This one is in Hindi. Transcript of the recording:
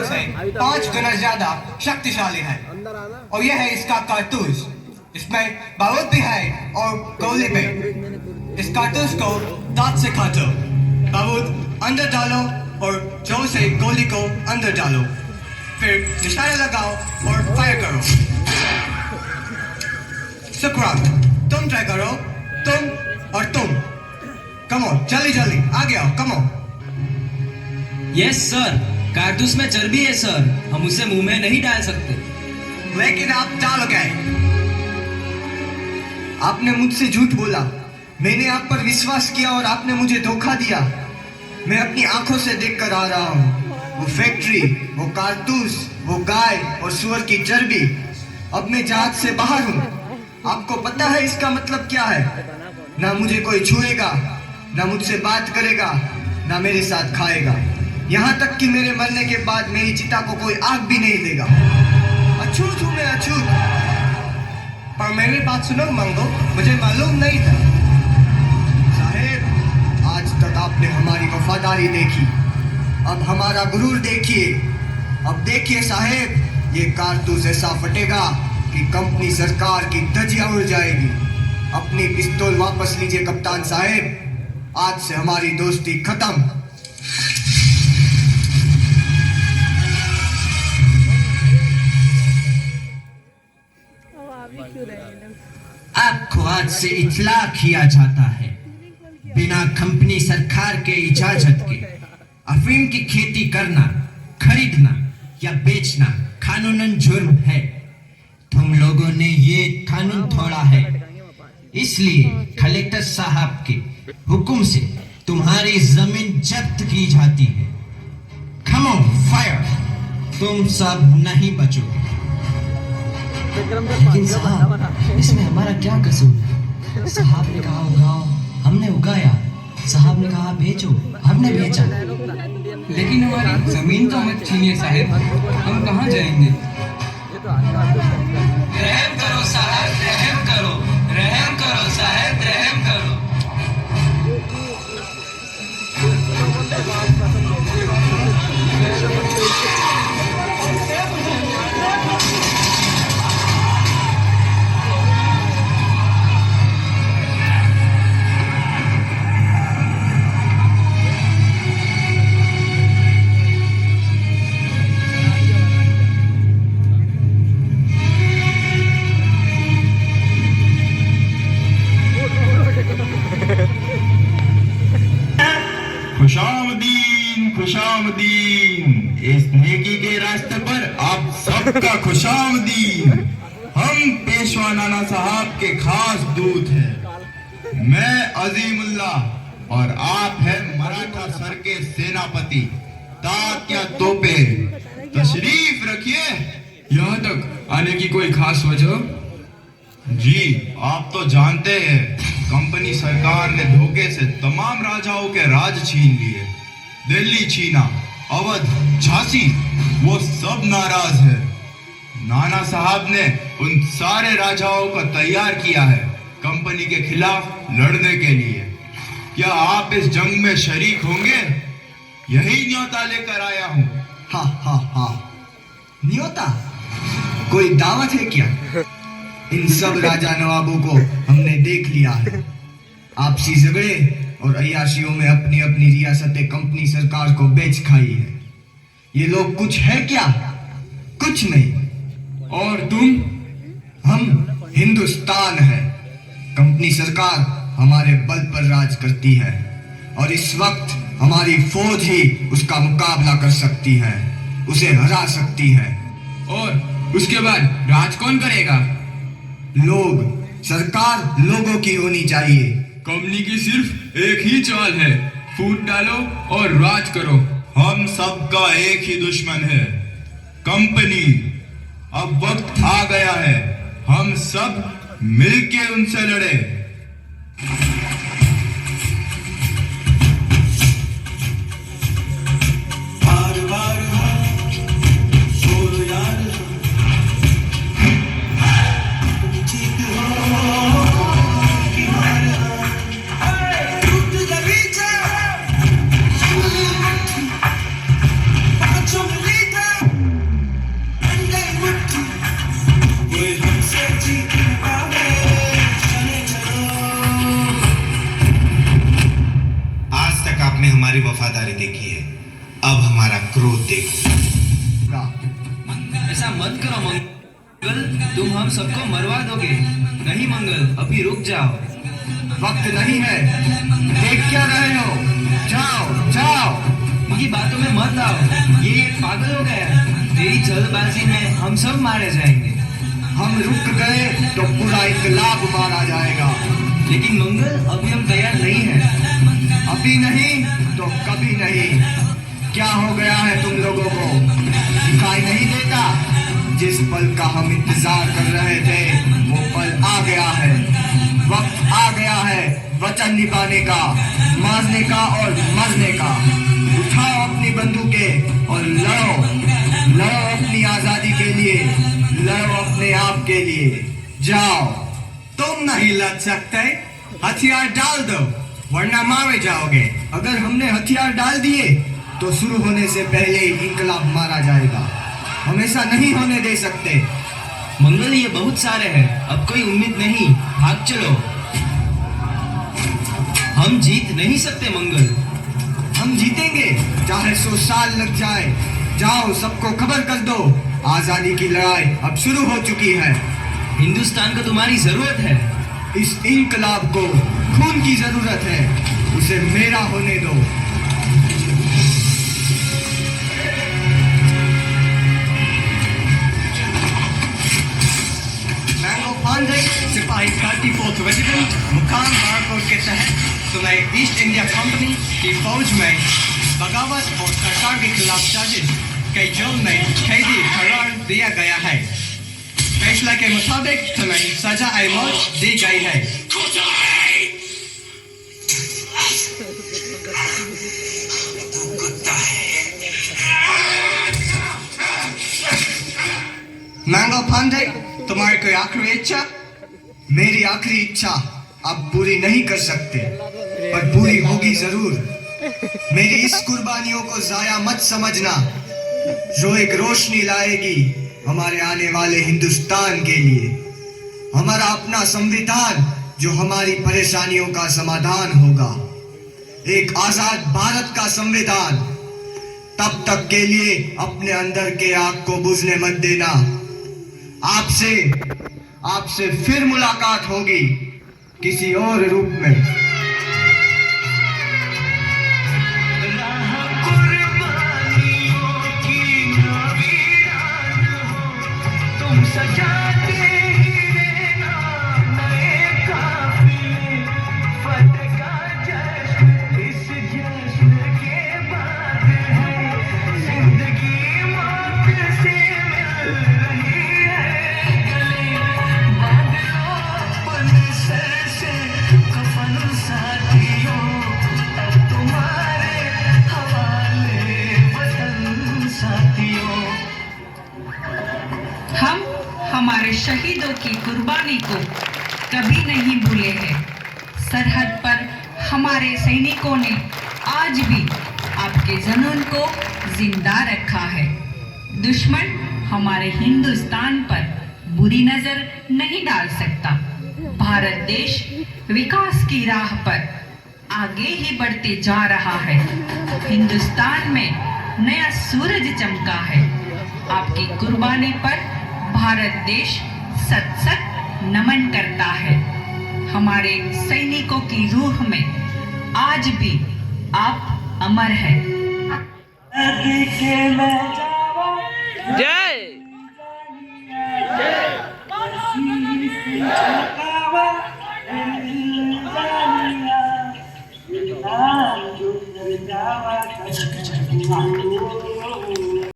से 5 गुना ज्यादा शक्तिशाली है और यह है इसका कारतूस। इसमें बारूद भी है और गोली भी। इस कारतूस को दांत से काटो, बारूद अंदर डालो और जोर से गोली को अंदर डालो, फिर निशाना लगाओ और फायर करो। सुकरात, तुम ट्राई करो, तुम और तुम। कमो, जल्दी जल्दी आगे आओ, कमो। यस सर, कारतूस में चर्बी है सर, हम उसे मुंह में नहीं डाल सकते। लेकिन आप डालोगे। आपने मुझसे झूठ बोला, मैंने आप पर विश्वास किया और आपने मुझे धोखा दिया। मैं अपनी आंखों से देखकर आ रहा हूँ, वो फैक्ट्री, वो कारतूस, वो गाय और सुअर की चर्बी। अब मैं जहाज से बाहर हूँ। आपको पता है इसका मतलब क्या है? ना मुझे कोई छुएगा, ना मुझसे बात करेगा, ना मेरे साथ खाएगा। यहाँ तक कि मेरे मरने के बाद मेरी चिता को कोई आग भी नहीं देगा। अछूत हूँ मैं, अछूत। पर मेरी बात सुनो मंगो, मुझे मालूम नहीं था। साहेब, आज तक आपने हमारी वफादारी देखी, अब हमारा गुरूर देखिए। अब देखिए साहेब, ये कारतूस ऐसा फटेगा कि कंपनी सरकार की धज्जियां उड़ जाएगी। अपनी पिस्तौल वापस लीजिए कप्तान साहेब, आज से हमारी दोस्ती खत्म। आपको आज से इत्तला किया जाता है, बिना कंपनी सरकार के इजाजत के अफीम की खेती करना, खरीदना या बेचना कानूनन जुर्म है। तुम लोगों ने ये कानून तोड़ा है, इसलिए कलेक्टर साहब के हुक्म से तुम्हारी जमीन जब्त की जाती है। कम ऑन फायर, तुम सब नहीं बचोगे। लेकिन साहब, इसमें हमारा क्या कसूर? साहब ने कहा उगाओ, हमने उगाया। साहब ने कहा बेचो, हमने बेचा। लेकिन हमारी जमीन तो मत छीनिए साहब, हम कहाँ जाएंगे? रहम करो साहब, रहम करो, रहम करो साहब, रहम करो। खुशामदीन, खुशामदीन। इस नेकी के रास्ते पर आप सबका खुशामदीन। हम पेशवा नाना साहब के खास दूत हैं। मैं अजीमुल्लाह और आप हैं मराठा सर के सेनापति तात्या तोपे। तशरीफ रखिए। यहाँ तक आने की कोई खास वजह? जी, आप तो जानते हैं, कंपनी सरकार ने धोखे से तमाम राजाओं के राज छीन लिए। दिल्ली छीना, अवध, झांसी, वो सब नाराज है। नाना साहब ने उन सारे राजाओं को तैयार किया है कंपनी के खिलाफ लड़ने के लिए। क्या आप इस जंग में शरीक होंगे? यही न्योता लेकर आया हूँ। हा हा हा, न्योता? कोई दावत है क्या? इन सब राजा नवाबों को हमने देख लिया है। आपसी झगड़े और अय्याशियों में अपनी अपनी रियासतें कंपनी सरकार को बेच खाई है। ये लोग कुछ है क्या? कुछ नहीं। और तुम? हम हिंदुस्तान है। कंपनी सरकार हमारे बल पर राज करती है और इस वक्त हमारी फौज ही उसका मुकाबला कर सकती है, उसे हरा सकती है। और उसके बाद राज कौन करेगा? लोग, सरकार लोगों की होनी चाहिए। कंपनी की सिर्फ एक ही चाल है, फूट डालो और राज करो। हम सबका एक ही दुश्मन है, कंपनी। अब वक्त आ गया है, हम सब मिलके उनसे लड़े। Pacho Milita! मत करो मंगल, तुम हम सबको मरवा दोगे। नहीं मंगल, अभी रुक जाओ। वक्त नहीं है, देख क्या रहे हो? जाओ जाओ। इनकी बातों में मत आओ, ये पागल हो गया। तेरी जल्दबाजी में हम सब मारे जाएंगे। हम रुक गए तो पूरा इनकलाब मारा जाएगा। लेकिन मंगल, अभी हम तैयार नहीं हैं। अभी नहीं तो कभी नहीं। क्या हो गया है तुम लोगों को? दिखाई नहीं देता? जिस पल का हम इंतजार कर रहे थे वो पल आ गया है। वक्त आ गया है वचन निभाने का, मारने का और मरने का। उठाओ अपनी बंदूकें और लड़ो। लड़ो अपनी आजादी के लिए, लड़ो अपने आप के लिए। जाओ। तुम नहीं लड़ सकते, हथियार डाल दो वरना मारे जाओगे। अगर हमने हथियार डाल दिए तो शुरू होने से पहले ही इंकलाब मारा जाएगा। हम ऐसा नहीं होने दे सकते। मंगल, ये बहुत सारे हैं, अब कोई उम्मीद नहीं, भाग चलो। हम जीत नहीं सकते मंगल। हम जीतेंगे चाहे 100 साल लग जाए। जाओ, सबको खबर कर दो, आजादी की लड़ाई अब शुरू हो चुकी है। हिंदुस्तान को तुम्हारी जरूरत है। इस इंकलाब को खून की जरूरत है, उसे मेरा होने दो। मैंगो पांडे, सिपाही 34th रेजिमेंट, मुकाम बारकोट के तहत तुम्हें ईस्ट इंडिया कंपनी की फौज में बगावत और सरकार के खिलाफ साजिश के जुर्म में कैदी करार दिया गया है। फैसला के मुताबिक तुम्हें सजा मौत दी गई है। मैंगो पांडे, तुम्हारी कोई आखिरी इच्छा? मेरी आखिरी इच्छा अब पूरी नहीं कर सकते, पर पूरी होगी जरूर। मेरी इस कुर्बानियों को जाया मत समझना, जो एक रोशनी लाएगी हमारे आने वाले हिंदुस्तान के लिए। हमारा अपना संविधान जो हमारी परेशानियों का समाधान होगा। एक आजाद भारत का संविधान। तब तक के लिए अपने अंदर के आग को बुझने मत देना। आपसे फिर मुलाकात होगी किसी और रूप में। हम हमारे शहीदों की कुर्बानी को कभी नहीं भूले हैं। सरहद पर हमारे सैनिकों ने आज भी आपके जुनून को जिंदा रखा है। दुश्मन हमारे हिंदुस्तान पर बुरी नजर नहीं डाल सकता। भारत देश विकास की राह पर आगे ही बढ़ते जा रहा है। हिंदुस्तान में नया सूरज चमका है। आपकी कुर्बानी पर भारत देश सत सत नमन करता है। हमारे सैनिकों की रूह में आज भी आप अमर हैं।